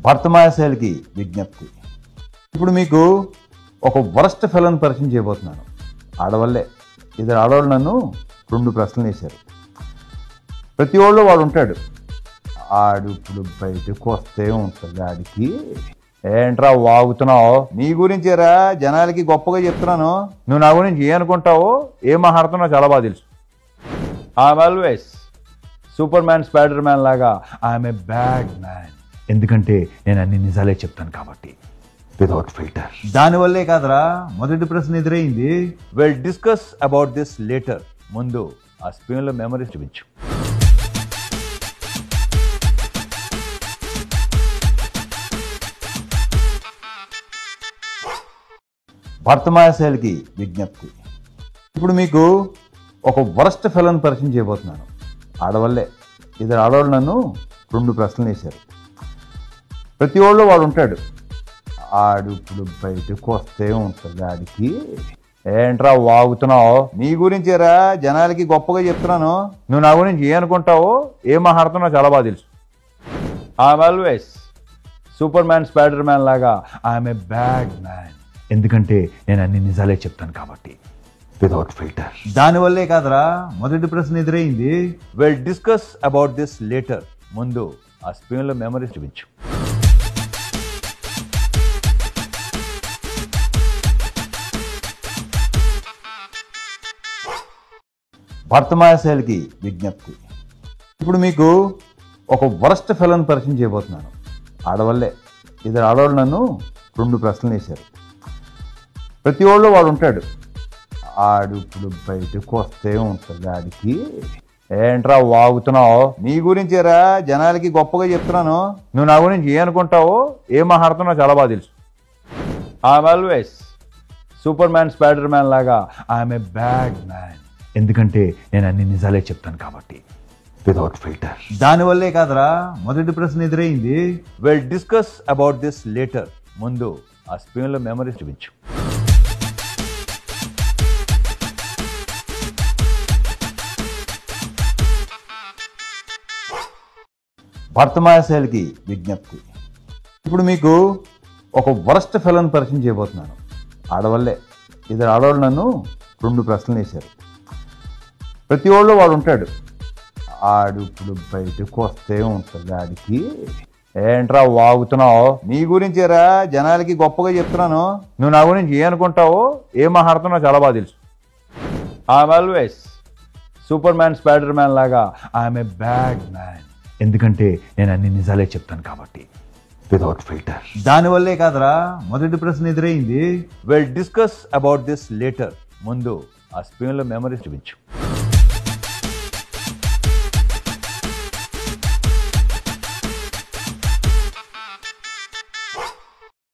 భర్తమాయశాలికి విజ్ఞప్తి. ఇప్పుడు మీకు ఒక వరస్ట్ ఫెలోని పరిచయం చేయబోతున్నాను. ఆడవాళ్ళే, ఇద్దరు ఆడవాళ్ళు నన్ను 2 ప్రశ్నలు వేశారు. ప్రతి వాళ్ళు వాడు ఉంటాడు, ఆడు ఇప్పుడు బయటకు వస్తే ఉంటుంది ఆడికి. ఏంట్రా వాగుతున్నావు? నీ గురించేరా జనాలకి గొప్పగా చెప్తున్నాను. నువ్వు నా గురించి ఏమనుకుంటావో ఏం మాట్లాడుతున్నావు చాలా బాగా తెలుసు. I'm always super man, spider man లాగా ఐఎమ్ ఏ బ్యాడ్ మ్యాన్. ఎందుకంటే నేను అన్ని నిజాలే చెప్తాను కాబట్టి, వితౌట్ ఫిల్టర్. దానివల్లే కాదురా మొదటి ప్రశ్న ఎదురైంది. Will discuss about this later. ముందు ఆ స్క్రీన్లో మెమరీస్ చూపించు. భర్తమాయశాలికి విజ్ఞప్తి. ఇప్పుడు మీకు ఒక వరస్ట్ ఫెలోని పరిచయం చేయబోతున్నాను. ఆడవాళ్ళే, ఇద్దరు ఆడవాళ్ళు నన్ను 2 ప్రశ్నలు వేశారు. ప్రతి వాళ్ళు వాడు ఉంటాడు, ఆడు ఇప్పుడు బయటకు వస్తే ఉంటుంది ఆడికి. ఏంట్రా వాగుతున్నావు? నీ గురించేరా జనాలకి గొప్పగా చెప్తున్నాను. నువ్వు నా గురించి ఏమనుకుంటావో ఏం మాట్లాడుతున్నావు చాలా బాగా తెలుసు. I'm always super man, spider man లాగా ఐఎమ్ ఏ బ్యాడ్ మ్యాన్. ఎందుకంటే నేను అన్ని నిజాలే చెప్తాను కాబట్టి, వితౌట్ ఫిల్టర్. దానివల్లే కాదురా మొదటి ప్రశ్న ఎదురైంది. Will discuss about this later. ముందు ఆ స్క్రీన్లో మెమరీస్ చూపించు. భర్తమాయశాలికి విజ్ఞప్తి. ఇప్పుడు మీకు ఒక వరస్ట్ ఫెలోని పరిచయం చేయబోతున్నాను. ఆడవాళ్ళే, ఇద్దరు ఆడవాళ్ళు నన్ను 2 ప్రశ్నలు వేశారు. ప్రతి వాళ్ళు వాడు ఉంటాడు, ఆడు ఇప్పుడు బయటకు వస్తే ఉంటుంది ఆడికి. ఏంట్రా వాగుతున్నావు? నీ గురించేరా జనాలకి గొప్పగా చెప్తున్నాను. నువ్వు నా గురించి ఏమనుకుంటావో ఏం మాట్లాడుతున్నావు చాలా బాగా తెలుసు. I'm always super man, spider man లాగా ఐఎమ్ ఏ బ్యాడ్ మ్యాన్. ఎందుకంటే నేను అన్ని నిజాలే చెప్తాను కాబట్టి, వితౌట్ ఫిల్టర్. దానివల్లే కాదురా మొదటి ప్రశ్న ఎదురైంది. Will discuss about this later. ముందు ఆ స్క్రీన్లో మెమరీస్ చూపించు. భర్తమాయశాలికి విజ్ఞప్తి. ఇప్పుడు మీకు ఒక వరస్ట్ ఫెలోని పరిచయం చేయబోతున్నాను. ఆడవాళ్ళే, ఇద్దరు ఆడవాళ్ళు నన్ను 2 ప్రశ్నలు వేశారు. ప్రతి వాళ్ళు వాడు ఉంటాడు, ఆడు ఇప్పుడు బయటకు వస్తే ఉంటుంది ఆడికి. ఏంట్రా వాగుతున్నావు? నీ గురించేరా జనాలకి గొప్పగా చెప్తున్నాను. నువ్వు నా గురించి ఏమనుకుంటావో ఏం మాట్లాడుతున్నావు చాలా బాగా తెలుసు. I'm always super man, spider man లాగా ఐఎమ్ ఏ బ్యాడ్ మ్యాన్. ఎందుకంటే నేను అన్ని నిజాలే చెప్తాను కాబట్టి, వితౌట్ ఫిల్టర్. దానివల్లే కాదురా మొదటి ప్రశ్న ఎదురైంది. Will discuss about this later. ముందు ఆ స్క్రీన్లో మెమరీస్ చూపించు.